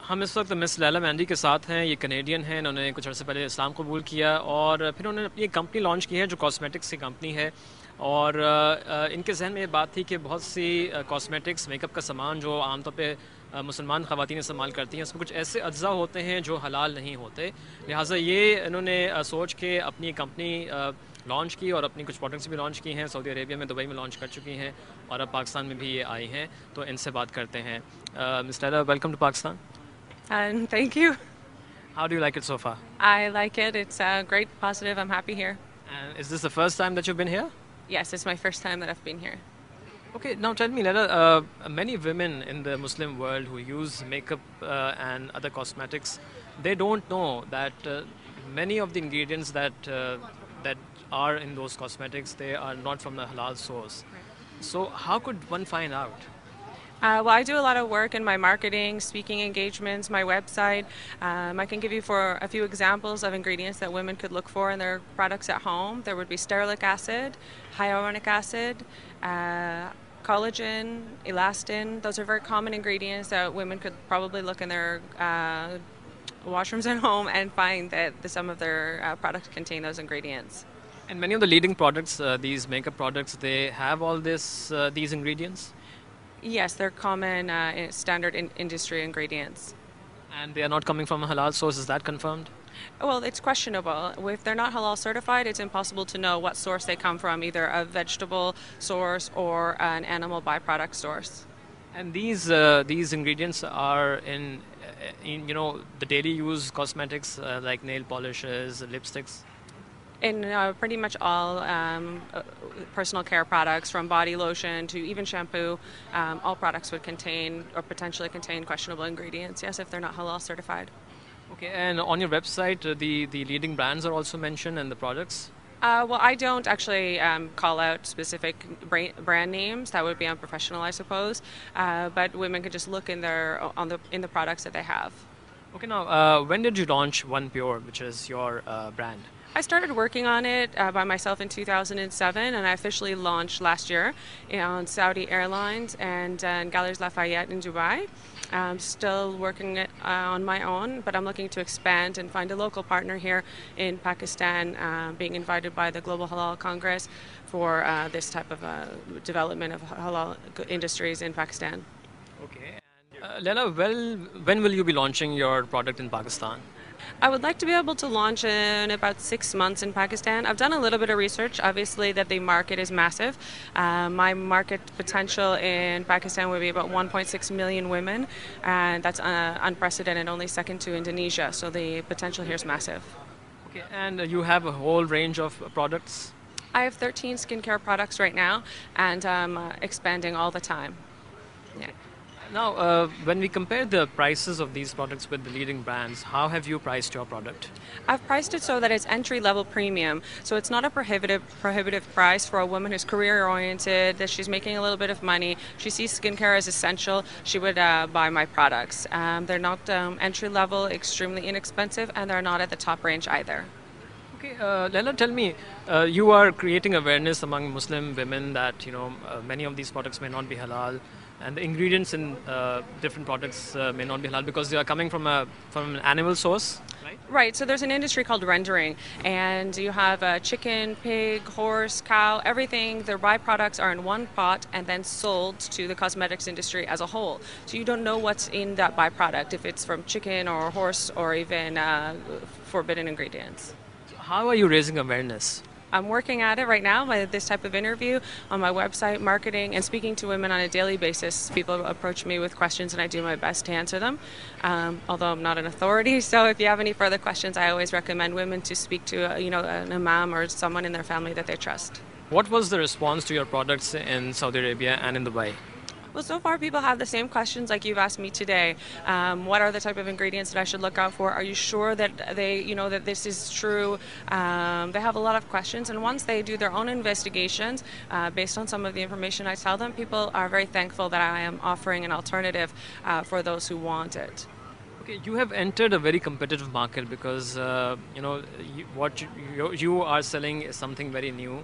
हम इस वक्त मिस लैला मेहंदी के साथ हैं। ये कनेडियन हैं। इन्होंने कुछ अर्से पहले इस्लाम कबूल किया और फिर उन्होंने अपनी एक कंपनी लॉन्च की है जो कॉस्मेटिक्स की कंपनी है। और इनके जहन में ये बात थी कि बहुत सी कॉस्मेटिक्स मेकअप का सामान जो आमतौर पे मुसलमान ख़वातीन इस्तेमाल करती हैं उसमें कुछ ऐसे अज्जा होते हैं जो हलाल नहीं होते। लिहाजा ये इन्होंने सोच के अपनी कंपनी लॉन्च की और अपनी कुछ प्रोडक्ट्स भी लॉन्च की हैं। सऊदी अरेबिया में, दुबई में लॉन्च कर चुकी हैं और अब पाकिस्तान में भी ये आई हैं। तो इनसे बात करते हैं। Miss Laila, welcome to Pakistan. And thank you. How do you like it so far? I like it. It's great, positive. I'm happy here. And is this the first time that you've been here? Yes, it's my first time that I've been here. Okay, now tell me, Leda, many women in the Muslim world who use makeup and other cosmetics, they don't know that many of the ingredients that are in those cosmetics, they are not from the halal source. So how could one find out? Well, I do a lot of work in my marketing, speaking engagements, my website. I can give you for a few examples of ingredients that women could look for in their products at home. There would be stearic acid, hyaluronic acid, collagen, elastin. Those are very common ingredients that women could probably look in their washrooms at home and find that some of their products contain those ingredients. And many of the leading products, these makeup products, they have all these ingredients? Yes, they're common standard industry ingredients. And they are not coming from a halal source, is that confirmed? Well, it's questionable. If they're not halal certified, it's impossible to know what source they come from, either a vegetable source or an animal byproduct source. And these ingredients are in the daily use cosmetics like nail polishes, lipsticks. In pretty much all personal care products, from body lotion to even shampoo, all products would contain or potentially contain questionable ingredients, yes, if they're not halal certified. Okay, and on your website, the leading brands are also mentioned in the products. Well, I don't actually call out specific brand names. That would be unprofessional, I suppose. But women could just look in in the products that they have. Okay, now when did you launch One Pure, which is your brand? I started working on it by myself in 2007, and I officially launched last year on Saudi Airlines and Galeries Lafayette in Dubai. I'm still working it on my own, but I'm looking to expand and find a local partner here in Pakistan, being invited by the Global Halal Congress for this type of development of halal industries in Pakistan. Okay, and Leila, when will you be launching your product in Pakistan? I would like to be able to launch in about 6 months in Pakistan. I've done a little bit of research. Obviously, that the market is massive. My market potential in Pakistan would be about 1.6 million women, and that's unprecedented, only second to Indonesia. So the potential here is massive. Okay, and you have a whole range of products? I have 13 skincare products right now, and I'm expanding all the time. Yeah. Now, when we compare the prices of these products with the leading brands, how have you priced your product? I've priced it so that it's entry-level premium, so it's not a prohibitive price for a woman who's career-oriented, that she's making a little bit of money. She sees skincare as essential. She would buy my products. They're not entry-level, extremely inexpensive, and they're not at the top range either. Okay, Leila, tell me, you are creating awareness among Muslim women that many of these products may not be halal, and the ingredients in different products may not be halal because they are coming from an animal source, right? Right, so there's an industry called rendering, and you have chicken, pig, horse, cow, everything. Their byproducts are in one pot and then sold to the cosmetics industry as a whole. So you don't know what's in that byproduct, if it's from chicken or horse or even forbidden ingredients. How are you raising awareness? I'm working at it right now with this type of interview on my website, marketing, and speaking to women on a daily basis. People approach me with questions, and I do my best to answer them, although I'm not an authority. So if you have any further questions, I always recommend women to speak to an imam or someone in their family that they trust. What was the response to your products in Saudi Arabia and in Dubai? Well, so far people have the same questions like you've asked me today. What are the type of ingredients that I should look out for? Are you sure that that this is true? They have a lot of questions, and once they do their own investigations based on some of the information I tell them, people are very thankful that I am offering an alternative for those who want it. Okay, you have entered a very competitive market because what you are selling is something very new,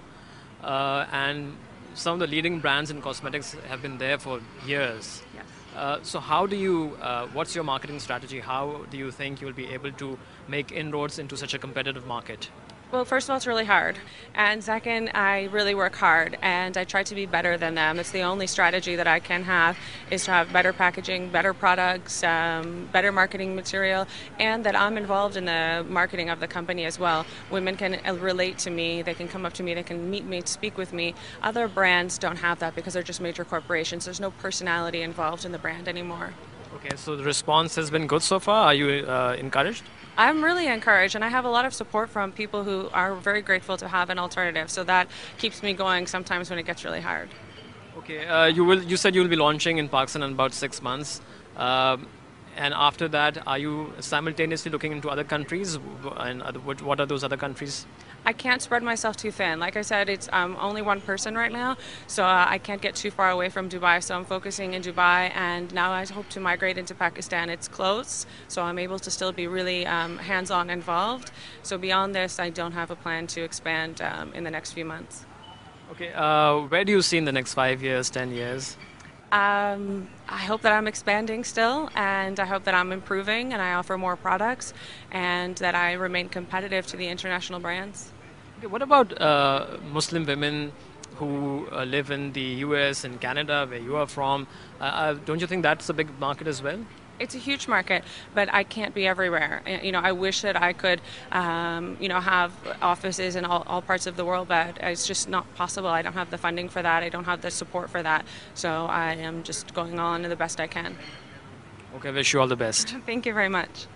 and some of the leading brands in cosmetics have been there for years. Yes. So how do you, what's your marketing strategy? How do you think you'll be able to make inroads into such a competitive market? Well, first of all, it's really hard. And second, I really work hard and I try to be better than them. It's the only strategy that I can have is to have better packaging, better products, better marketing material, and that I'm involved in the marketing of the company as well. Women can relate to me, they can come up to me, they can meet me, speak with me. Other brands don't have that because they're just major corporations. There's no personality involved in the brand anymore. Okay, so the response has been good so far. Are you encouraged? I'm really encouraged, and I have a lot of support from people who are very grateful to have an alternative. So that keeps me going sometimes when it gets really hard. Okay, you said you'll be launching in Pakistan in about 6 months. And after that, are you simultaneously looking into other countries? And what are those other countries? I can't spread myself too thin. Like I said, it's only one person right now, so I can't get too far away from Dubai. So I'm focusing in Dubai, and now I hope to migrate into Pakistan. It's close, so I'm able to still be really hands-on involved. So beyond this, I don't have a plan to expand in the next few months. Okay, where do you see in the next 5 years, 10 years? I hope that I'm expanding still, and I hope that I'm improving and I offer more products and that I remain competitive to the international brands. Okay, what about Muslim women who live in the US and Canada, where you are from? Don't you think that's a big market as well? It's a huge market, but I can't be everywhere. You know, I wish that I could, have offices in all parts of the world, but it's just not possible. I don't have the funding for that. I don't have the support for that. So I am just going on the best I can. Okay, wish you all the best. Thank you very much.